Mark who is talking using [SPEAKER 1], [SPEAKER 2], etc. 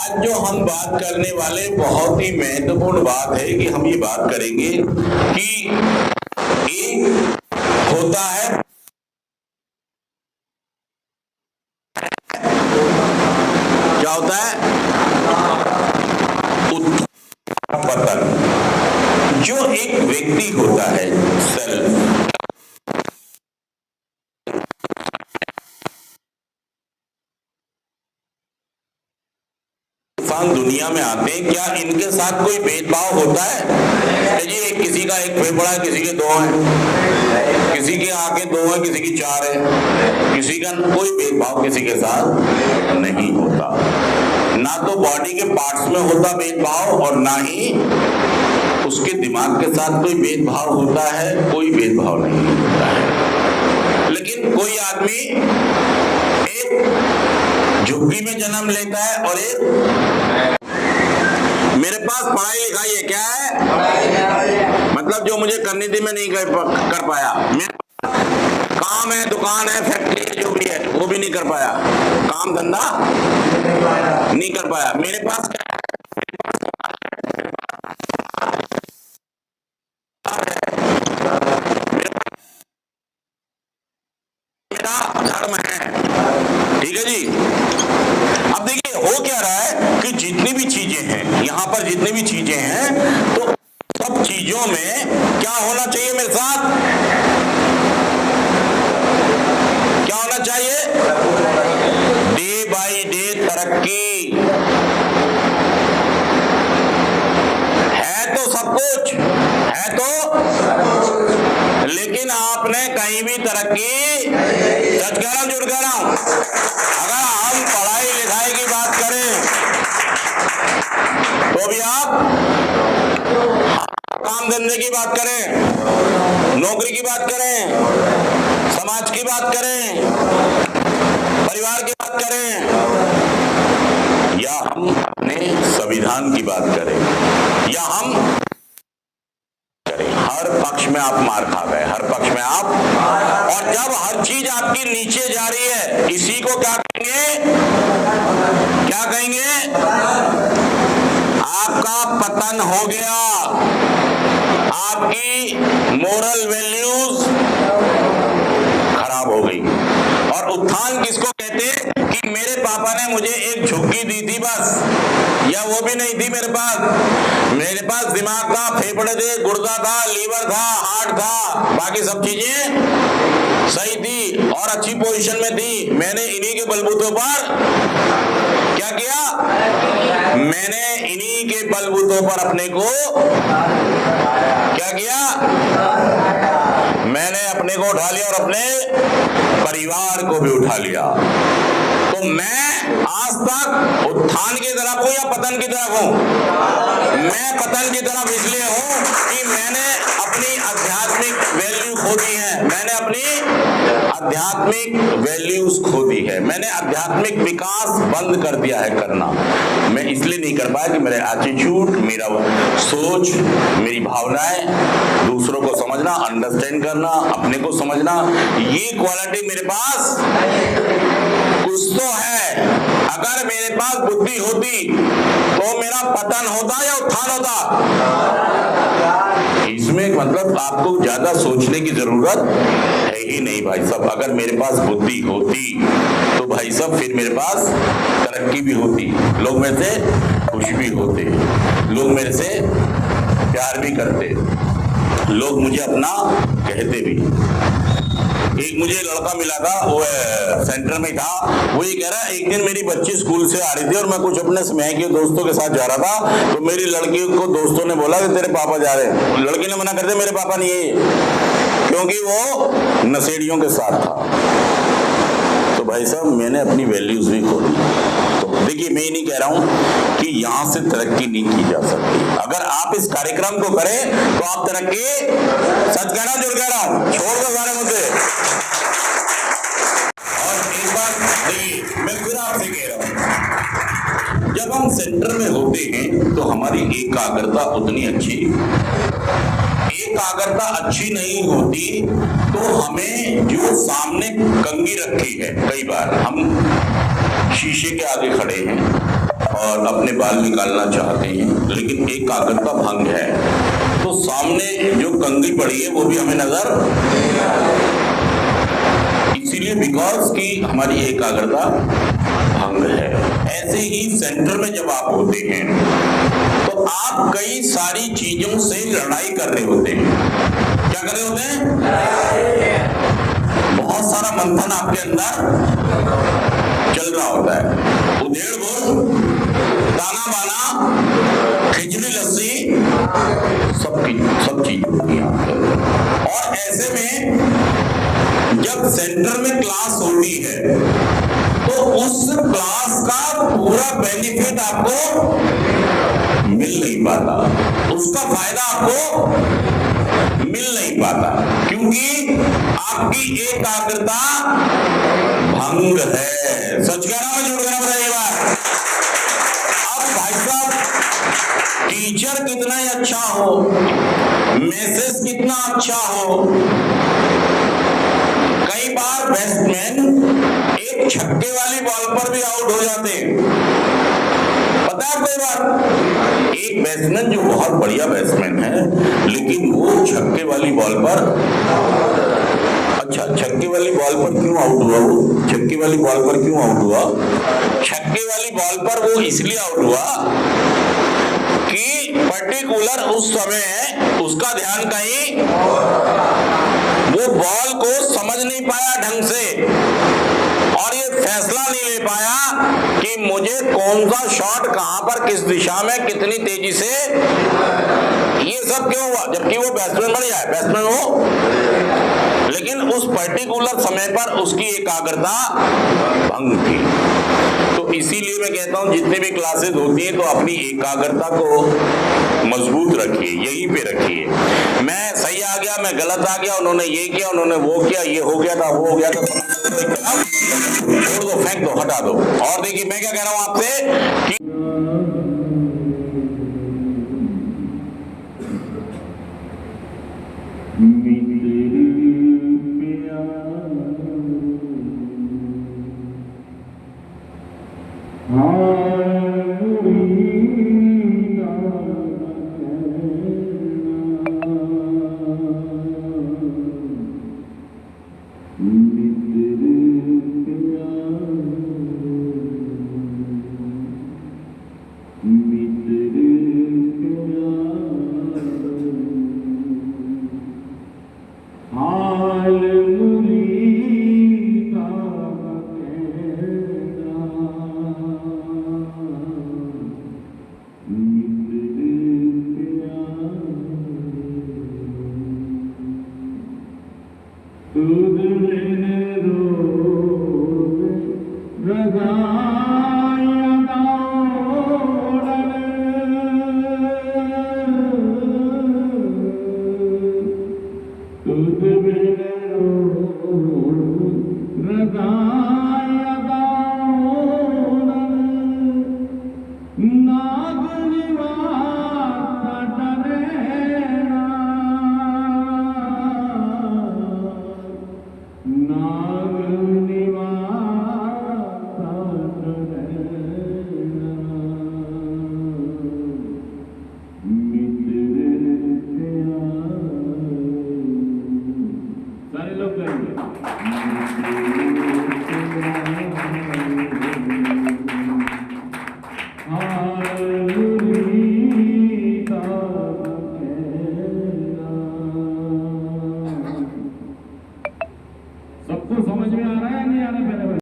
[SPEAKER 1] आज जो हम बात करने वाले बहुत ही महत्वपूर्ण बात है कि हम ये बात करेंगे कि एक होता है क्या होता है पतन। जो एक व्यक्ति होता है सेल्फ, दुनिया में आते हैं, क्या इनके साथ कोई भेदभाव होता है? जी किसी का एक फेफड़ा है, किसी के दो हैं, किसी के आंखें दो हैं, किसी की चार है, किसी का कोई भेदभाव किसी के साथ नहीं होता। ना तो बॉडी के पार्ट्स में होता भेदभाव और ना ही उसके दिमाग के साथ कोई भेदभाव होता है, कोई भेदभाव नहीं होता है। लेकिन कोई आदमी एक झुग्गी में जन्म लेता है और एक मेरे पास पढ़ाई लिखाई है, क्या है मतलब जो मुझे करनी थी मैं नहीं कर पाया, काम है, दुकान है, फैक्ट्री है, जो भी है वो भी नहीं कर पाया, काम धंधा नहीं कर पाया। मेरे पास धर्म है, ठीक है जी। अब देखिए हो क्या रहा है कि जितनी भी चीजें हैं यहाँ पर, जितनी भी चीजें हैं, तो सब चीजों में क्या होना चाहिए मेरे साथ, क्या होना चाहिए? डे बाय डे तरक्की है तो सब कुछ है तो, लेकिन आपने कहीं भी तरक्की, सच कह रहा हूं, झूठ कह रहा हूं, अगर हम पढ़ाई लिखाई की बात करें तो भी आप काम धंधे की बात करें, नौकरी की बात करें, समाज की बात करें, परिवार की बात करें, या हम अपने संविधान की बात करें, या हम हर पक्ष में आप मार खा गए, हर पक्ष में आप, और जब हर चीज आपकी नीचे जा रही है, इसी को क्या कहेंगे, क्या कहेंगे? आपका पतन हो गया, आपकी मोरल वैल्यूज खराब हो गई। और उत्थान किसको कहते हैं कि मेरे पापा ने मुझे एक झुग्गी दी थी बस, या वो भी नहीं थी मेरे पास दिमाग था, फेफड़े थे, गुर्दा था, लीवर था, हार्ट था, बाकी सब चीजें सही थी और अच्छी पोजीशन में थी। मैंने इन्हीं के बलबूतों पर क्या किया, मैंने इन्हीं के बलबूतों पर अपने को क्या किया, मैंने अपने को उठा लिया और अपने परिवार को भी उठा लिया। तो मैं आज तक उत्थान की तरफ हूं या पतन की तरफ हूं? मैं पतन की तरफ इसलिए हूं कि मैंने अपनी आध्यात्मिक वैल्यू खो दी है, मैंने अपनी आध्यात्मिक वैल्यूज खो दी है, मैंने आध्यात्मिक विकास बंद कर दिया है करना। मैं इसलिए नहीं कर पाया कि मेरे एटीट्यूड, मेरा सोच, मेरी भावनाएं, दूसरों को समझना, अंडरस्टैंड करना, अपने को समझना, ये क्वालिटी मेरे पास कुछ तो है। अगर मेरे पास बुद्धि होती तो मेरा पतन होता या उत्थान होता? इसमें मतलब आपको ज्यादा सोचने की जरूरत है ही नहीं भाई साहब। अगर मेरे पास बुद्धि होती तो भाई साहब फिर मेरे पास तरक्की भी होती, लोग मेरे से खुश भी होते, लोग मेरे से प्यार भी करते, लोग मुझे अपना कहते भी। एक मुझे लड़का मिला था, वो सेंटर में था, वो ये कह रहा है एक दिन मेरी बच्ची स्कूल से आ रही थी और मैं कुछ अपने स्नेह के दोस्तों के साथ जा रहा था, तो मेरी लड़की को दोस्तों ने बोला कि तेरे पापा जा रहे हैं। लड़की ने मना कर दिया, मेरे पापा नहीं है, क्योंकि वो नशेड़ियों के साथ था। तो भाई साहब मैंने अपनी वैल्यूज भी खो दी। तो देखिए मैं ये नहीं कह रहा हूं कि यहां से तरक्की नहीं की जा सकती। अगर आप इस कार्यक्रम को करें तो आप तरक्की, सच कह रहा हूं, झूठ कह रहा हूं, छोड़ दो सारे मुद्दे। और एक बात देखिए मैं फिर आपसे कह रहा हूं, जब हम सेंटर में होते हैं तो हमारी एकाग्रता उतनी अच्छी, एकाग्रता अच्छी नहीं होती तो हमें जो सामने कंघी रखी है, कई बार हम शीशे के आगे खड़े हैं, और अपने बाल निकालना चाहते हैं, लेकिन एकाग्रता भंग है, तो सामने जो कंघी पड़ी है वो भी हमें नजर, इसीलिए बिकॉज कि हमारी एकाग्रता भंग है। ऐसे ही सेंटर में जब आप होते हैं तो आप कई सारी चीजों से लड़ाई कर रहे होते हैं। क्या कर रहे होते हैं? बहुत सारा मंथन आपके अंदर चल रहा होता है। उधेड़ बुन, ताना बाना, खिचड़ी लस्सी, सब चीज होती है आपके अंदर। और ऐसे में जब सेंटर में क्लास होती है तो उस क्लास का पूरा बेनिफिट आपको मिल नहीं पाता, उसका फायदा आपको मिल नहीं पाता, क्योंकि आपकी एकाग्रता भंग है। सच कह रहा हूं, झूठ कह रहा हूं ये बात? अब भाई साहब, टीचर कितना ही अच्छा हो, मैसेज कितना अच्छा हो, कई बार बैट्समैन एक छक्के वाली बॉल पर भी आउट हो जाते हैं। पता है कोई बात? एक बैट्समैन जो बहुत बढ़िया बैट्समैन है, लेकिन वो छक्के वाली बॉल पर, अच्छा छक्के वाली बॉल पर क्यों आउट हुआ? वो छक्के वाली बॉल पर क्यों आउट हुआ? छक्के वाली बॉल पर वो इसलिए आउट हुआ कि पर्टिकुलर उस समय उसका ध्यान कहीं, वो बॉल को समझ नहीं पाया ढंग से और ये फैसला नहीं ले पाया कि मुझे कौन सा शॉट कहां पर, किस दिशा में, कितनी तेजी से, ये सब क्यों हुआ? जबकि वो बैट्समैन बढ़िया है, बैट्समैन हो, लेकिन उस पर्टिकुलर समय पर उसकी एकाग्रता भंग थी। तो इसीलिए मैं कहता हूं जितने भी क्लासेस होती हैं तो अपनी एकाग्रता को मजबूत रखिए, यहीं पे रखिए। मैं सही आ गया, मैं गलत आ गया, उन्होंने ये किया, उन्होंने वो किया, ये हो गया था, वो हो गया था, छोड़ दो, फेंक दो, हटा दो। और देखिए मैं क्या कह रहा हूं आपसे कि
[SPEAKER 2] सबको समझ में आ रहा है नहीं आ रहा?